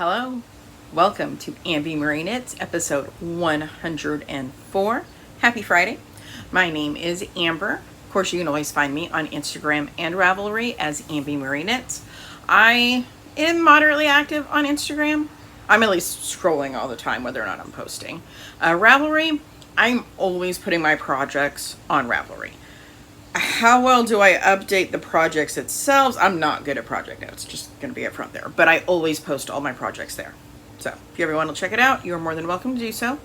Hello, welcome to Knits, episode 104. Happy Friday. My name is Amber. Of course, you can always find me on Instagram and Ravelry as Knits. I am moderately active on Instagram. I'm at least scrolling all the time, whether or not I'm posting. Ravelry, I'm always putting my projects on Ravelry. How well do I update the projects itself? I'm not good at project notes, just going to be upfront there. But I always post all my projects there. So if you ever want to check it out, you're more than welcome to do so.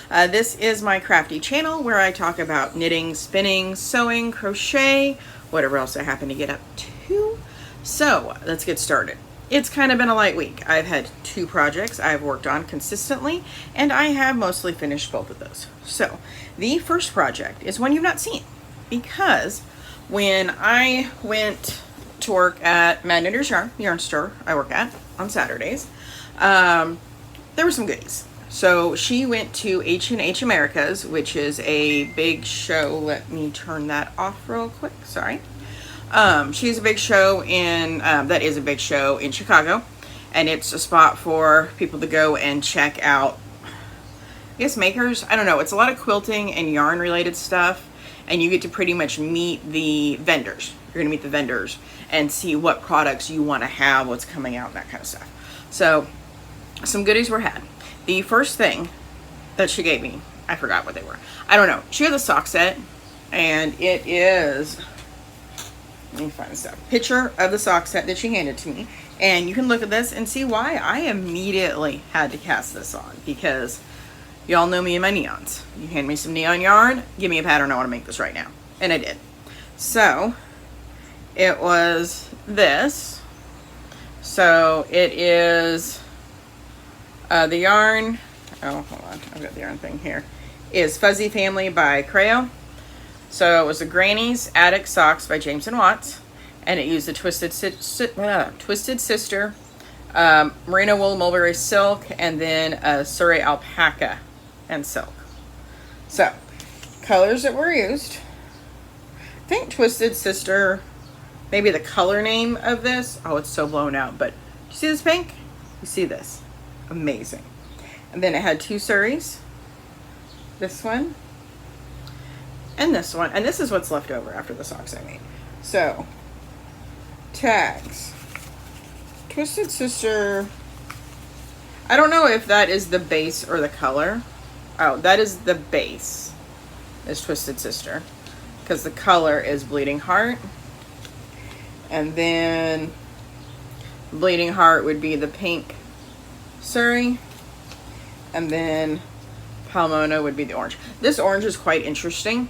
This is my crafty channel where I talk about knitting, spinning, sewing, crochet, whatever else I happen to get up to. So let's get started. It's kind of been a light week. I've had 2 projects I've worked on consistently, and I have mostly finished both of those. So the first project is one you've not seen, because when I went to work at Mad Knitter's yarn store I work at on Saturdays, there were some goodies. So she went to H&H Americas, which is a big show. Let me turn that off real quick. Sorry. She's a big show in, that is a big show in Chicago. And it's a spot for people to go and check out, I guess, makers. I don't know. It's a lot of quilting and yarn related stuff. And you get to pretty much meet the vendors. You're going to meet the vendors and see what products you want to have, what's coming out, that kind of stuff. So some goodies were had. The first thing that she gave me, I forgot what they were. I don't know. She had a sock set, and it is, let me find this out. Picture of the sock set that she handed to me. And you can look at this and see why I immediately had to cast this on, because y'all know me and my neons. You hand me some neon yarn, give me a pattern, I want to make this right now. And I did. So it was this. So it is the yarn, oh hold on, I've got the yarn thing here, is Fuzzy Family by Creo. So it was the Granny's Attic Socks by James & Watts, and it used the Twisted Sister, Merino Wool Mulberry Silk, and then Surrey Alpaca and Silk. So colors that were used, I think Twisted Sister, maybe the color name of this, oh, it's so blown out, but you see this pink? You see this? Amazing. And then it had 2 Surreys, this one and this one, and this is what's left over after the socks I made. So tags, Twisted Sister, I don't know if that is the base or the color. Oh, that is the base, is Twisted Sister, because the color is Bleeding Heart. And then Bleeding Heart would be the pink Surrey, and then Palmona would be the orange. This orange is quite interesting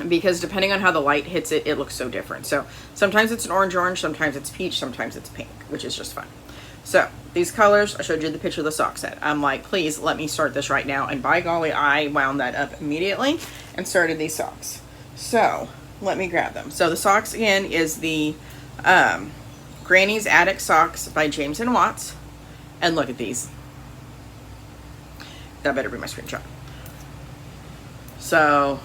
because depending on how the light hits it, it looks so different. So sometimes it's an orange, sometimes it's peach, sometimes it's pink, which is just fun. So these colors, I showed you the picture of the sock set. I'm like, please let me start this right now. And by golly, I wound that up immediately and started these socks. So let me grab them. So the socks again is the Granny's Attic Socks by James & Watts. And look at these. That better be my screenshot. So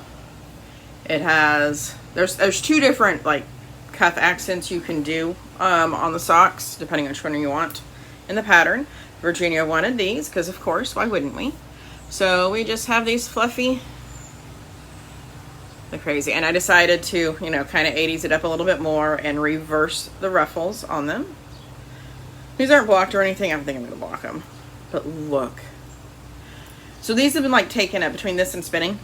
it has, there's 2 different like cuff accents you can do on the socks, depending on which one you want in the pattern. Virginia wanted these because, of course, why wouldn't we? So we just have these fluffy, they're crazy. And I decided to, you know, kind of 80s it up a little bit more and reverse the ruffles on them. These aren't blocked or anything. I don't think I'm going to block them. But look. So these have been like taken up between this and spinning.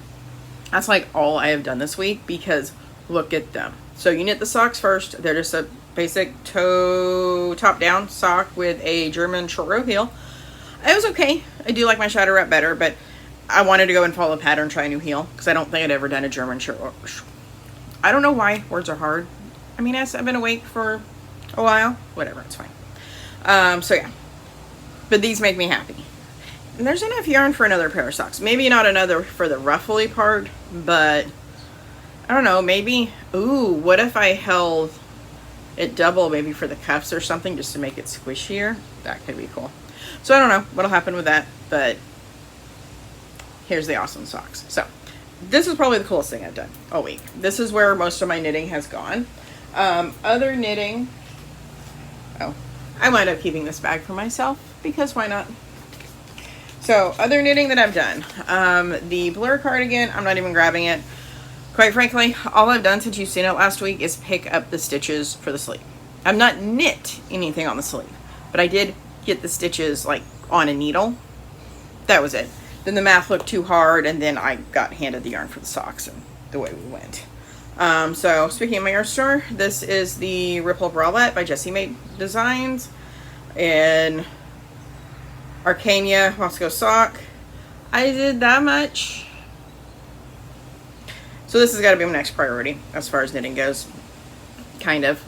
That's like all I have done this week, because look at them. So you knit the socks first. They're just a basic toe top down sock with a German short row heel. It was okay. I do like my shadow wrap better, but I wanted to go and follow pattern, try a new heel, because I don't think I'd ever done a German short row. I don't know why words are hard. I mean, I've been awake for a while. Whatever, it's fine. So yeah, but these make me happy. And there's enough yarn for another pair of socks. Maybe not another for the ruffly part, but I don't know, maybe, ooh, what if I held it double maybe for the cuffs or something, just to make it squishier? That could be cool. So I don't know what'll happen with that, but here's the awesome socks. So this is probably the coolest thing I've done all week. This is where most of my knitting has gone. Other knitting, oh, I wound up keeping this bag for myself because why not? So other knitting that I've done, the blur cardigan, I'm not even grabbing it. Quite frankly, all I've done since you've seen it last week is pick up the stitches for the sleeve. I've not knit anything on the sleeve, but I did get the stitches like on a needle. That was it. Then the math looked too hard, and then I got handed the yarn for the socks, and the way we went. So speaking of my yarn store, this is the Ripple Bralette by Jessie Made Designs in Arcania Moscow sock. I did that much. So this has got to be my next priority as far as knitting goes, kind of.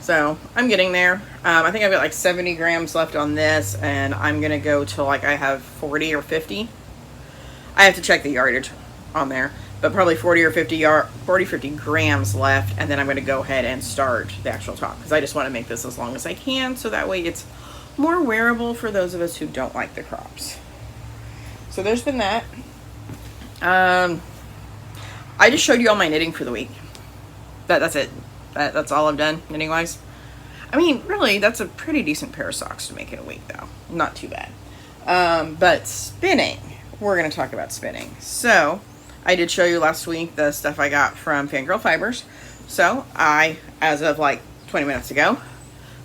So I'm getting there. I think I've got like 70 grams left on this, and I'm gonna go till like I have 40 or 50. I have to check the yardage on there, but probably 40 or 50 grams left, and then I'm gonna go ahead and start the actual top because I just want to make this as long as I can, so that way it's more wearable for those of us who don't like the crops. So there's been that. I just showed you all my knitting for the week. That's it. That's all I've done knitting wise. I mean, really, that's a pretty decent pair of socks to make in a week, though. Not too bad. But spinning, we're going to talk about spinning. So I did show you last week the stuff I got from Fangirl Fibers. So as of like 20 minutes ago,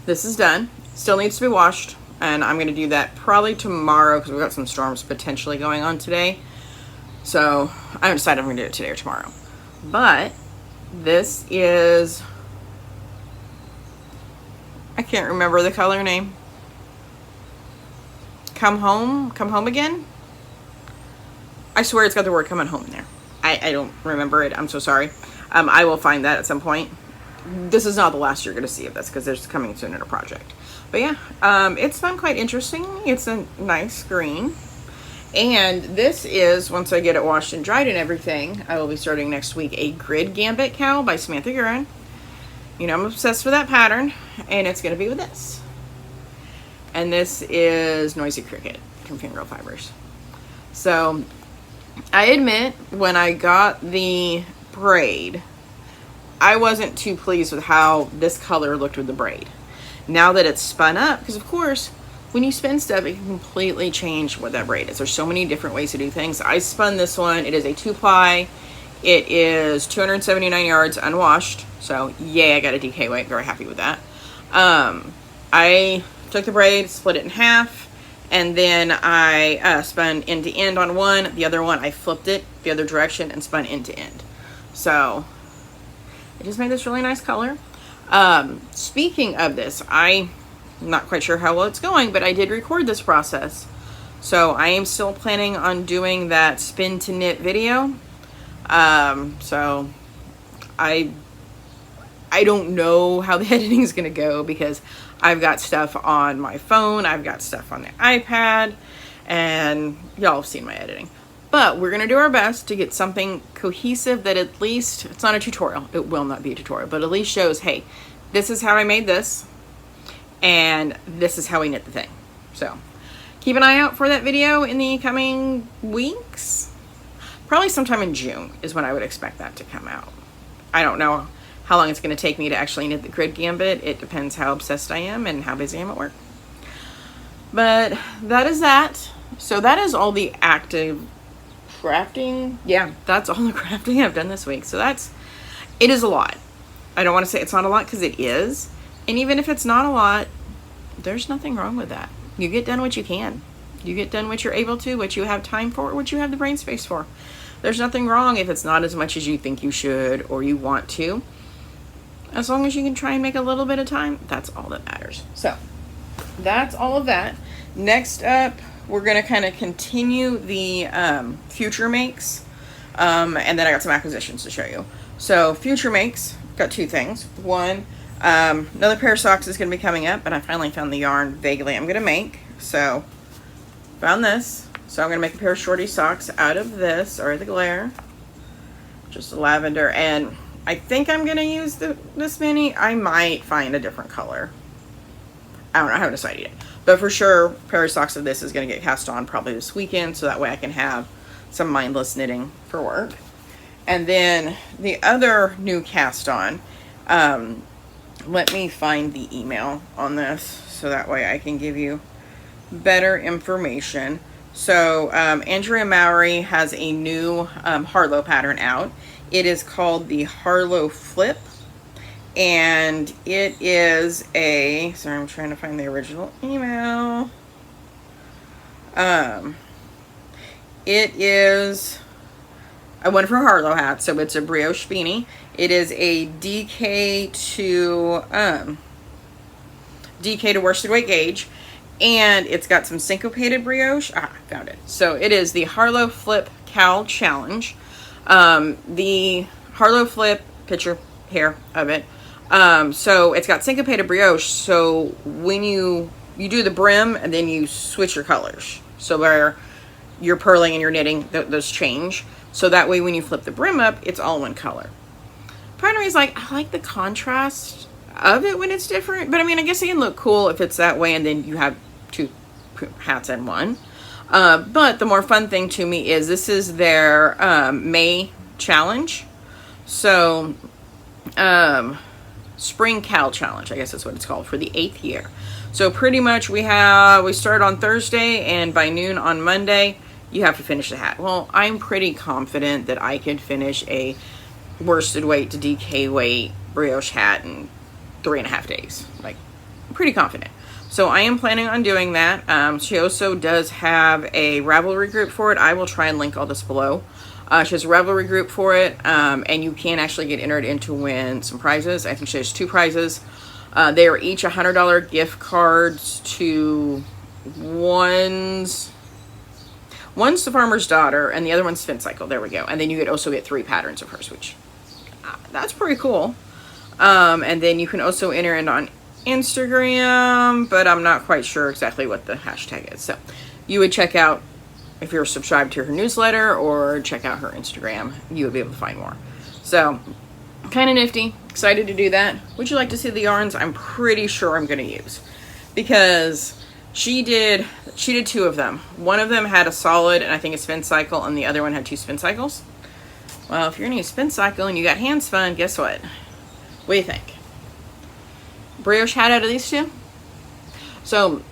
this is done. Still needs to be washed, and I'm going to do that probably tomorrow because we've got some storms potentially going on today. So I haven't decided if I'm going to do it today or tomorrow. But this is, I can't remember the color name. Come home again? I swear it's got the word coming home in there. I don't remember it. I'm so sorry. I will find that at some point. This is not the last you're going to see of this because there's coming soon in a project. But yeah, it's been quite interesting. It's a nice green. And this is, once I get it washed and dried and everything, I will be starting next week a grid Gambit cowl by Samantha Guerin. You know, I'm obsessed with that pattern, and it's going to be with this. And this is Noisy Cricket from Fangirl Fibers. So, I admit, when I got the braid, I wasn't too pleased with how this color looked with the braid. Now that it's spun up, because of course, when you spin stuff, it can completely change what that braid is. There's so many different ways to do things. I spun this one. It is a 2-ply. It is 279 yards unwashed. So, yay, I got a DK weight. Very happy with that. I took the braid, split it in half, and then I spun end to end on one. The other one, I flipped it the other direction and spun end to end. So, it just made this really nice color. Speaking of this, I'm not quite sure how well it's going, but I did record this process. So I am still planning on doing that spin to knit video. So I don't know how the editing is going to go because I've got stuff on my phone, I've got stuff on the iPad, and y'all have seen my editing. But we're going to do our best to get something cohesive that at least, it's not a tutorial, it will not be a tutorial, but at least shows, hey, this is how I made this. And this is how we knit the thing. So keep an eye out for that video in the coming weeks. Probably sometime in June is when I would expect that to come out. I don't know how long it's going to take me to actually knit the grid Gambit. It depends how obsessed I am and how busy I am at work. But that is that. So that is all the active crafting. Yeah, that's all the crafting I've done this week. So it is a lot. I don't want to say it's not a lot because it is. And even if it's not a lot, there's nothing wrong with that. You get done what you can. You get done what you're able to, what you have time for, what you have the brain space for. There's nothing wrong if it's not as much as you think you should or you want to. As long as you can try and make a little bit of time, that's all that matters. So, that's all of that. Next up, we're going to kind of continue the future makes. And then I got some acquisitions to show you. So, future makes, got two things. One, another pair of socks is going to be coming up, and I finally found the yarn vaguely I'm going to make. So, found this. So I'm going to make a pair of shorty socks out of this, or the glare. Just lavender, and I think I'm going to use this mini. I might find a different color. I don't know, I haven't decided yet. But for sure, a pair of socks of this is going to get cast on probably this weekend, so that way I can have some mindless knitting for work. And then the other new cast on, let me find the email on this so that way I can give you better information. So Andrea Mowry has a new Harlow pattern out. It is called the Harlow Flip, and it is a, sorry, I'm trying to find the original email. It is a one for Harlow hat, so it's a brioche beanie. It is a DK to worsted weight gauge, and it's got some syncopated brioche. Found it. So it is the Harlow Flip Cowl Challenge. The Harlow Flip, picture here of it. So it's got syncopated brioche, so when you do the brim and then you switch your colors. So where you're purling and you're knitting, those change. So that way when you flip the brim up, it's all one color. Part of me is like, I like the contrast of it when it's different. But I mean, I guess it can look cool if it's that way and then you have two hats in one. But the more fun thing to me is this is their May challenge. So Spring Cowl Challenge, I guess that's what it's called, for the 8th year. So pretty much we start on Thursday, and by noon on Monday you have to finish the hat. Well, I'm pretty confident that I can finish a worsted weight to DK weight brioche hat in 3.5 days. Like, I'm pretty confident. So I am planning on doing that. She also does have a Ravelry group for it. I will try and link all this below. She has a Ravelry group for it, and you can actually get entered in to win some prizes. I think she has 2 prizes. They are each $100 gift cards to one's the Farmer's Daughter, and the other one's Spin Cycle. There we go. And then you could also get 3 patterns of hers, which that's pretty cool. And then you can also enter in on Instagram, but I'm not quite sure exactly what the hashtag is. So you would check out, if you're subscribed to her newsletter, or check out her Instagram, you would be able to find more. So kind of nifty. Excited to do that. Would you like to see the yarns? I'm pretty sure I'm going to use, because she did 2 of them. One of them had a solid and I think a spin cycle, and the other one had 2 spin cycles. Well, if you're gonna use spin cycle and you got hand spun, guess what? What do you think? Brioche hat out of these 2? So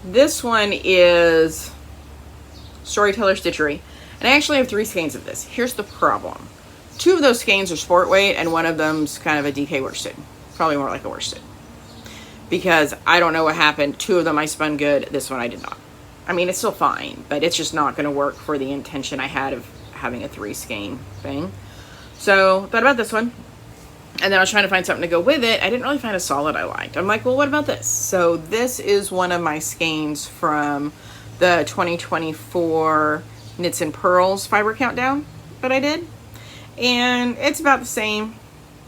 this one is Storyteller Stitchery, and I actually have 3 skeins of this. Here's the problem. 2 of those skeins are sport weight, and one of them's kind of a DK worsted. Probably more like a worsted. Because I don't know what happened. 2 of them I spun good. This one I did not. I mean, it's still fine, but it's just not going to work for the intention I had of having a 3 skein thing. So, thought about this one. And then I was trying to find something to go with it. I didn't really find a solid I liked. I'm like, well, what about this? So, this is one of my skeins from the 2024 Knits and Pearls Fiber Countdown that I did. And it's about the same.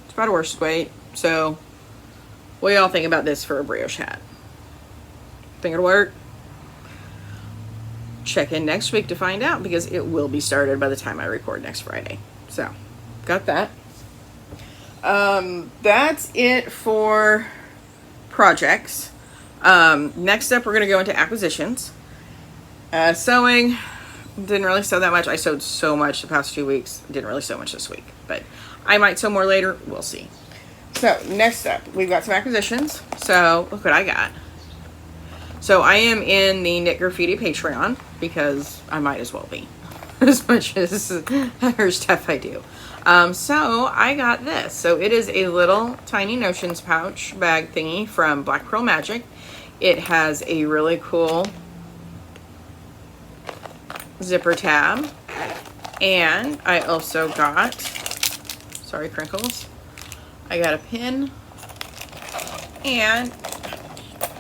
It's about a worsted weight. So, what do y'all think about this for a brioche hat? Think it'll work? Check in next week to find out, because it will be started by the time I record next Friday. So, got that. That's it for projects. Next up, we're going to go into acquisitions. Sewing. Didn't really sew that much. I sewed so much the past 2 weeks. Didn't really sew much this week. But I might sew more later. We'll see. So, next up, we've got some acquisitions. So, look what I got. So, I am in the Knit Graffiti Patreon, because I might as well be, as much as her stuff I do. So, I got this. So, it is a little tiny Notions pouch bag thingy from Black Pearl Magic. It has a really cool zipper tab. And I also got, sorry, crinkles. I got a pin, and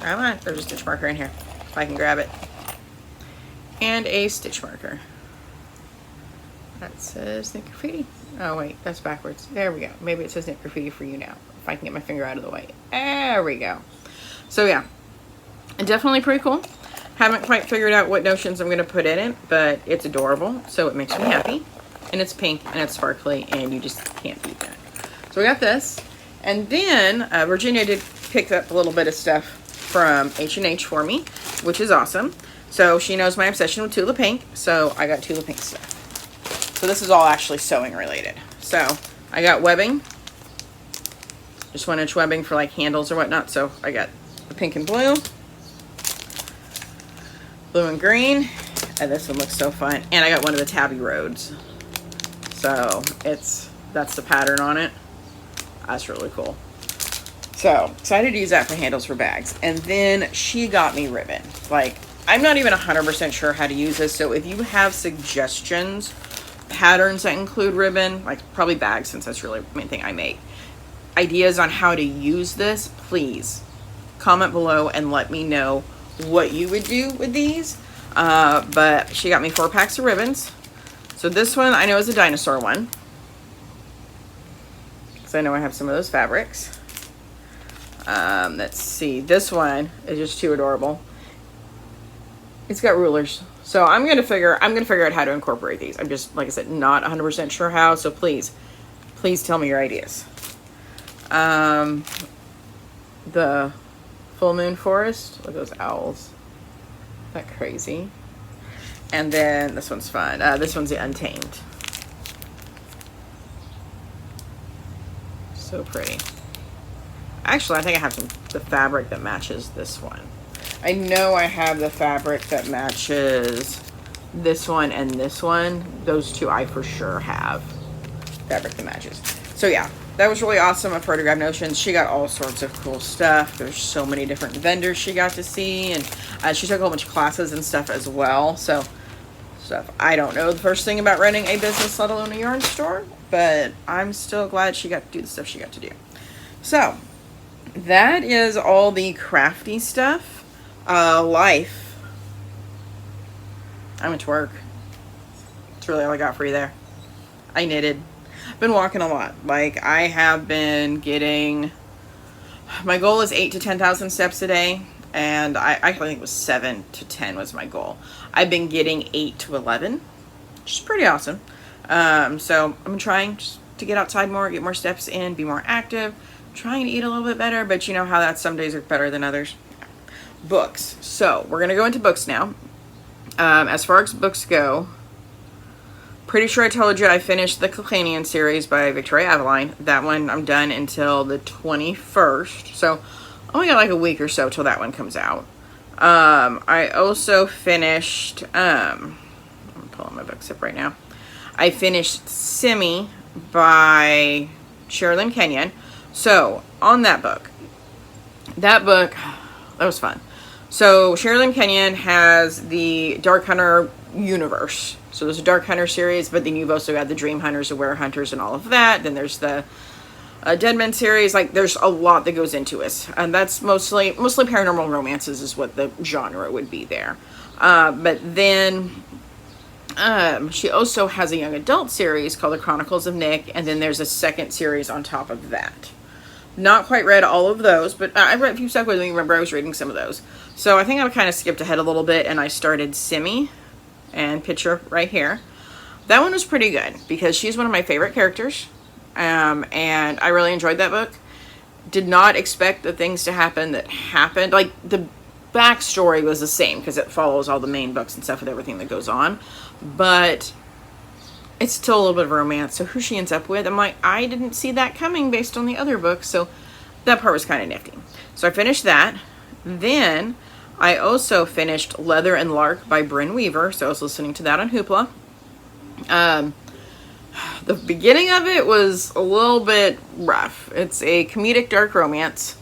come on, there's a stitch marker in here, if I can grab it, and a stitch marker that says Knit Graffiti. Oh wait, that's backwards. There we go. Maybe it says Knit Graffiti for you now, if I can get my finger out of the way. There we go. So yeah, definitely pretty cool. Haven't quite figured out what notions I'm going to put in it, but it's adorable, so it makes me happy. And it's pink, and it's sparkly, and you just can't beat that. So we got this, and then Virginia did pick up a little bit of stuff from H&H for me, which is awesome. So she knows my obsession with Tula Pink, so I got Tula Pink stuff. So this is all actually sewing related. So I got webbing, just 1-inch webbing for like handles or whatnot. So I got the pink and blue and green, and this one looks so fun. And I got one of the tabby roads. So that's the pattern on it. That's really cool. So excited to use that for handles for bags. And then she got me ribbon. Like, I'm not even 100% sure how to use this. So if you have suggestions, patterns that include ribbon, like probably bags, since that's really the main thing I make, ideas on how to use this, please comment below and let me know what you would do with these. But she got me 4 packs of ribbons. So this one I know is a dinosaur one, because I know I have some of those fabrics. Let's see, this one is just too adorable. It's got rulers, so I'm gonna figure out how to incorporate these. I'm just, like I said, not 100% sure how, so please tell me your ideas. The full moon forest, look at those owls. Isn't that crazy? And then this one's fun. This one's the Untamed. So pretty. Actually, I think I have the fabric that matches this one. I know I have the fabric that matches this one and this one. Those two I for sure have fabric that matches. So yeah, that was really awesome of her to grab notions. She got all sorts of cool stuff. There's so many different vendors she got to see, and she took a whole bunch of classes and stuff as well. So stuff I don't know the first thing about running a business, let alone a yarn store, but I'm still glad she got to do the stuff she got to do. So that is all the crafty stuff. Life. I went to work. That's really all I got for you there. I knitted. Been walking a lot. Like, I have been getting, my goal is 8 to 10,000 steps a day, and I think it was 7 to 10 was my goal. I've been getting 8 to 11, which is pretty awesome. So I'm trying just to get outside more, get more steps in, be more active, trying to eat a little bit better, but you know how that some days are better than others. Books. So we're gonna go into books now. As far as books go, pretty sure I told you I finished the Calcanian series by Victoria Aveline. That one I'm done until the 21st. So only got like a week or so till that one comes out. I also finished, I'm pulling my books up right now. I finished Simi by Sherilyn Kenyon. So on that book, that was fun. So Sherilyn Kenyon has the Dark Hunter universe. So there's a Dark Hunter series, but then you've also got the Dream Hunters, the Were Hunters, and all of that. Then there's the Dead Men series. Like, there's a lot that goes into it, and that's mostly paranormal romances is what the genre would be there. But then she also has a young adult series called The Chronicles of Nick, and then there's a second series on top of that. Not quite read all of those, but I read a few stuff with me. Remember, I was reading some of those. So I think I kind of skipped ahead a little bit, and I started Simi, and picture right here. That one was pretty good because she's one of my favorite characters, and I really enjoyed that book. Did not expect the things to happen that happened. Like, the backstory was the same because it follows all the main books and stuff with everything that goes on, but it's still a little bit of romance. So who she ends up with, I'm like, I didn't see that coming based on the other books. So that part was kind of nifty. So I finished that. Then I also finished Leather and Lark by Bryn Weaver. So I was listening to that on Hoopla. The beginning of it was a little bit rough. It's a comedic dark romance.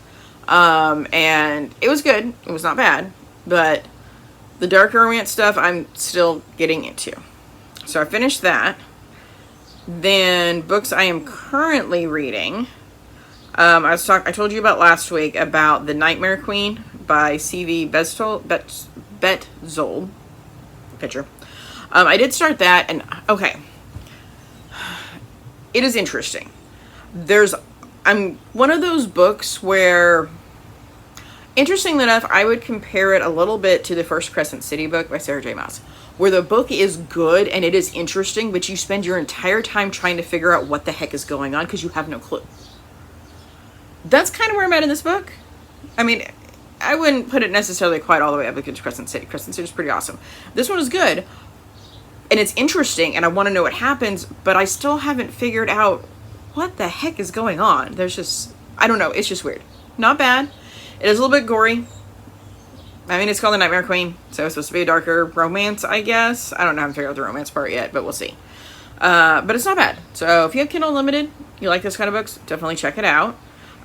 And it was good. It was not bad. But the dark romance stuff I'm still getting into. So I finished that. Then books I am currently reading. I told you about last week about The Nightmare Queen by C.V. Betzold. Picture. I did start that, and okay. It is interesting. I'm one of those books where, interestingly enough, I would compare it a little bit to the first Crescent City book by Sarah J. Maas, where the book is good and it is interesting, but you spend your entire time trying to figure out what the heck is going on because you have no clue. That's kind of where I'm at in this book. I mean, I wouldn't put it necessarily quite all the way up against Crescent City. Crescent City is pretty awesome. This one is good, and it's interesting, and I want to know what happens, but I still haven't figured out what the heck is going on. There's just I don't know. It's just weird. Not bad. It is a little bit gory. I mean, it's called The Nightmare Queen, so it's supposed to be a darker romance, I guess. I don't know how to figure out the romance part yet, but we'll see. But it's not bad. So if you have Kindle Unlimited, you like this kind of books, definitely check it out.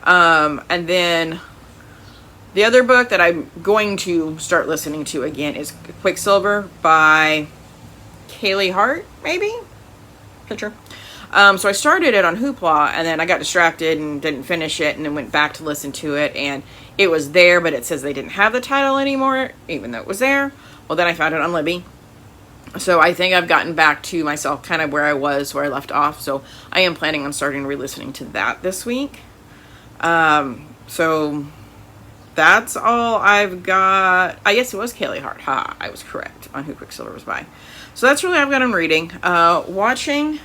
And then the other book that I'm going to start listening to again is Quicksilver by Kaylee Hart, maybe? Picture. So I started it on Hoopla, and then I got distracted and didn't finish it, and then went back to listen to it, and it was there, but it says they didn't have the title anymore, even though it was there. Well, then I found it on Libby. So I think I've gotten back to myself kind of where I was, where I left off. So I am planning on starting re-listening to that this week. So that's all I've got. I guess it was Kaylee Hart. Ha, I was correct on who Quicksilver was by. So that's really all I've got on reading. Watching,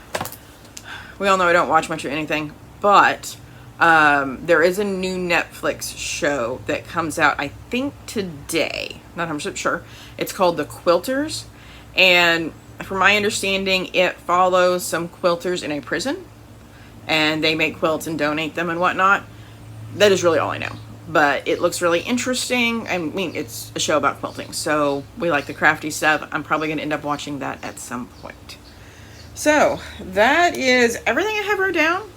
we all know I don't watch much of anything, but there is a new Netflix show that comes out, I think today. Not 100% sure. It's called The Quilters. And from my understanding, it follows some quilters in a prison. And they make quilts and donate them and whatnot. That is really all I know. But it looks really interesting. I mean, it's a show about quilting. So we like the crafty stuff. I'm probably going to end up watching that at some point. So that is everything I have wrote down.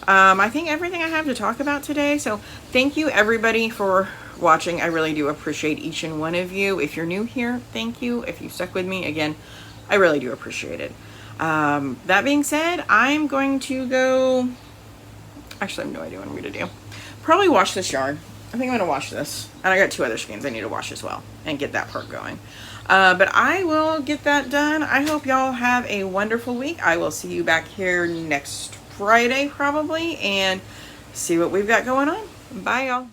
I think everything I have to talk about today. So thank you everybody for watching. I really do appreciate each and one of you. If you're new here, thank you. If you stuck with me, again, I really do appreciate it. That being said, I'm going to go, actually I have no idea what I'm going to do. Probably wash this yarn. I think I'm going to wash this. And I got 2 other skeins I need to wash as well and get that part going. But I will get that done. I hope y'all have a wonderful week. I will see you back here next Friday probably and see what we've got going on. Bye y'all.